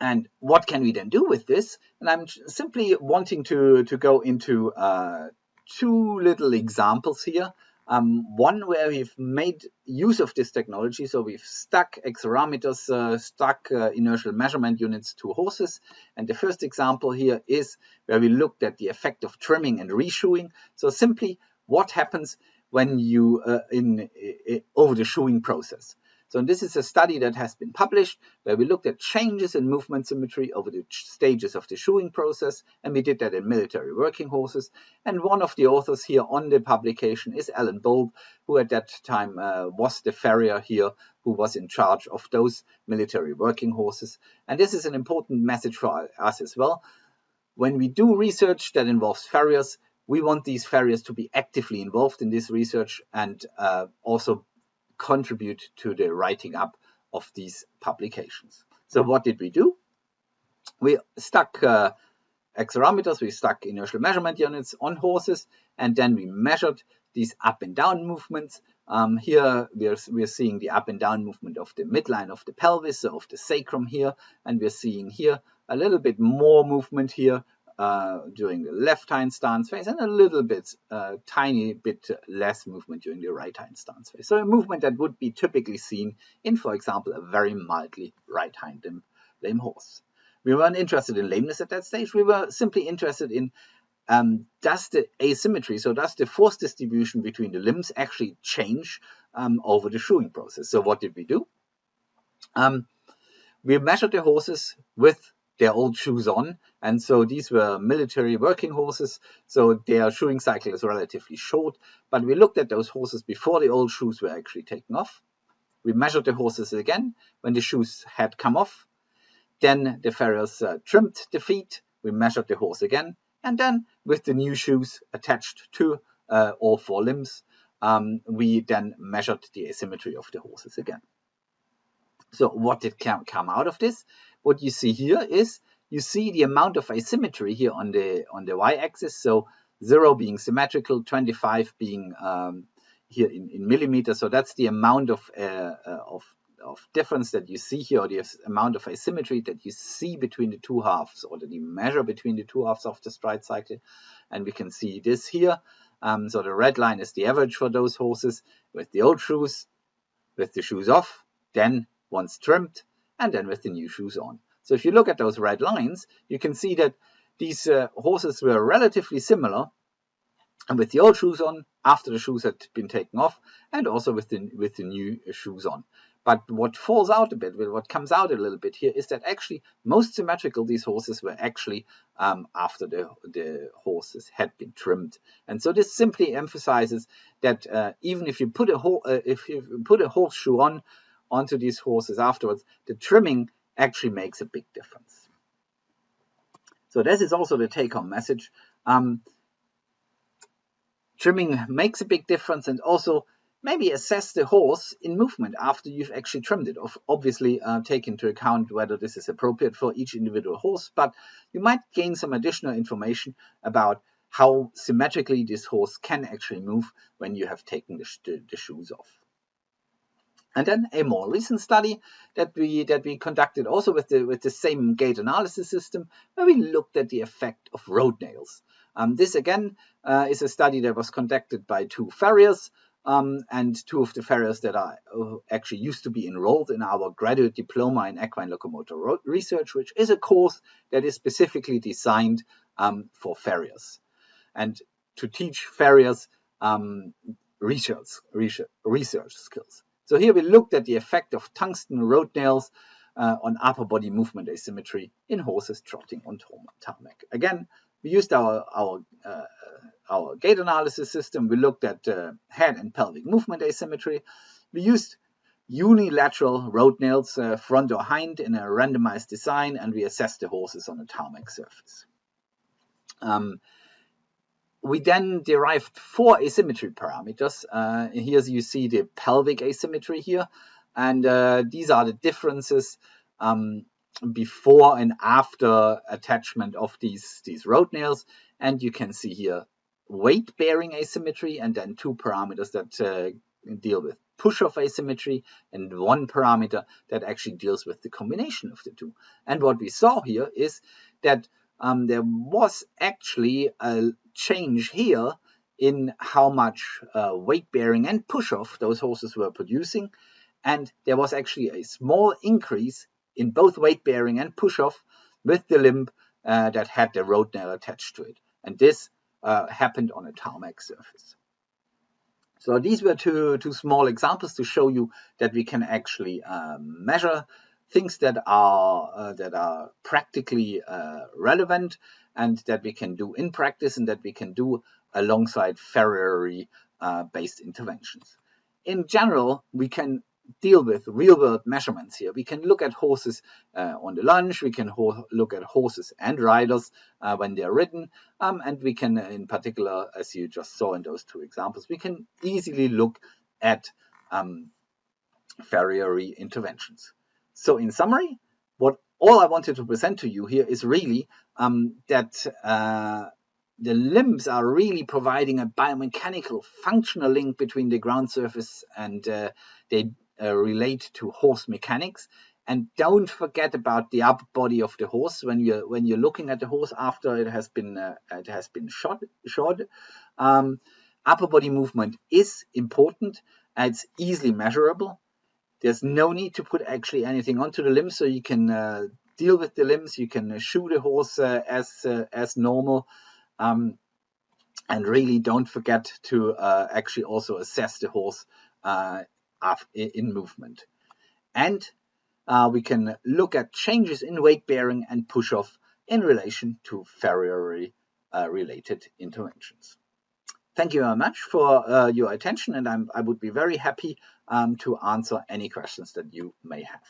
And what can we then do with this? And I'm simply wanting to go into two little examples here. One where we've made use of this technology. So we've stuck accelerometers, stuck inertial measurement units to horses. And the first example here is where we looked at the effect of trimming and reshoeing. So simply what happens when you over the shoeing process. So this is a study that has been published where we looked at changes in movement symmetry over the stages of the shoeing process, and we did that in military working horses. And one of the authors here on the publication is Alan Bulb, who at that time was the farrier here, who was in charge of those military working horses. And this is an important message for us as well. When we do research that involves farriers, we want these farriers to be actively involved in this research and also contribute to the writing up of these publications. So what did we do? We stuck accelerometers, we stuck inertial measurement units on horses, and then we measured these up and down movements. Here we're seeing the up and down movement of the midline of the pelvis, so of the sacrum here, and we're seeing here a little bit more movement here during the left hind stance phase, and a little bit, tiny bit less movement during the right hind stance phase. So a movement that would be typically seen in, for example, a very mildly right hind lame horse. We weren't interested in lameness at that stage. We were simply interested in does the asymmetry, so does the force distribution between the limbs actually change over the shoeing process? So what did we do? We measured the horses with their old shoes on, and so these were military working horses, so their shoeing cycle is relatively short, but we looked at those horses before the old shoes were actually taken off. We measured the horses again when the shoes had come off. Then the farriers trimmed the feet. We measured the horse again, and then with the new shoes attached to all four limbs, we then measured the asymmetry of the horses again. So what did come out of this? What you see here is you see the amount of asymmetry here on the y-axis. So 0 being symmetrical, 25 being here in millimeters. So that's the amount of difference that you see here, or the amount of asymmetry that you see between the two halves, or that you measure between the two halves of the stride cycle. And we can see this here. So the red line is the average for those horses with the old shoes, with the shoes off, then once trimmed, and then with the new shoes on. So if you look at those red lines, you can see that these horses were relatively similar, and with the old shoes on, after the shoes had been taken off, and also with the new shoes on. But what falls out a bit, what comes out a little bit here, is that actually most symmetrical these horses were actually after the horses had been trimmed. And so this simply emphasizes that even if you put a horseshoe onto these horses afterwards, the trimming actually makes a big difference. So this is also the take-home message. Trimming makes a big difference, and also maybe assess the horse in movement after you've actually trimmed it. Obviously, take into account whether this is appropriate for each individual horse, but you might gain some additional information about how symmetrically this horse can actually move when you have taken the shoes off. And then a more recent study that we conducted also with the same gait analysis system, where we looked at the effect of road nails. This again is a study that was conducted by two farriers, and two of the farriers that are actually used to be enrolled in our graduate diploma in equine locomotor research, which is a course that is specifically designed for farriers and to teach farriers research skills. So here we looked at the effect of tungsten road nails on upper body movement asymmetry in horses trotting on tarmac. Again, we used our gait analysis system. We looked at head and pelvic movement asymmetry. We used unilateral road nails, front or hind, in a randomized design, and we assessed the horses on a tarmac surface. We then derived 4 asymmetry parameters. Here you see the pelvic asymmetry here, and these are the differences before and after attachment of these road nails. And you can see here weight bearing asymmetry, and then 2 parameters that deal with push-off asymmetry, and one parameter that actually deals with the combination of the two. And what we saw here is that there was actually a change here in how much weight bearing and push-off those horses were producing. And there was actually a small increase in both weight bearing and push-off with the limb that had the road nail attached to it. And this happened on a tarmac surface. So these were two small examples to show you that we can actually measure things that are practically relevant, and that we can do in practice, and that we can do alongside farriery based interventions. In general, we can deal with real-world measurements here. We can look at horses on the lunge, we can look at horses and riders when they're ridden, and we can, in particular, as you just saw in those two examples, we can easily look at farriery interventions. So in summary, all I wanted to present to you here is really that the limbs are really providing a biomechanical functional link between the ground surface, and they relate to horse mechanics. And don't forget about the upper body of the horse when you're looking at the horse after it has been shod. Upper body movement is important. It's easily measurable. There's no need to put actually anything onto the limbs, so you can deal with the limbs. You can shoe the horse as normal. And really don't forget to actually also assess the horse in movement. And we can look at changes in weight bearing and push-off in relation to farriery related interventions. Thank you very much for your attention, and I would be very happy to answer any questions that you may have.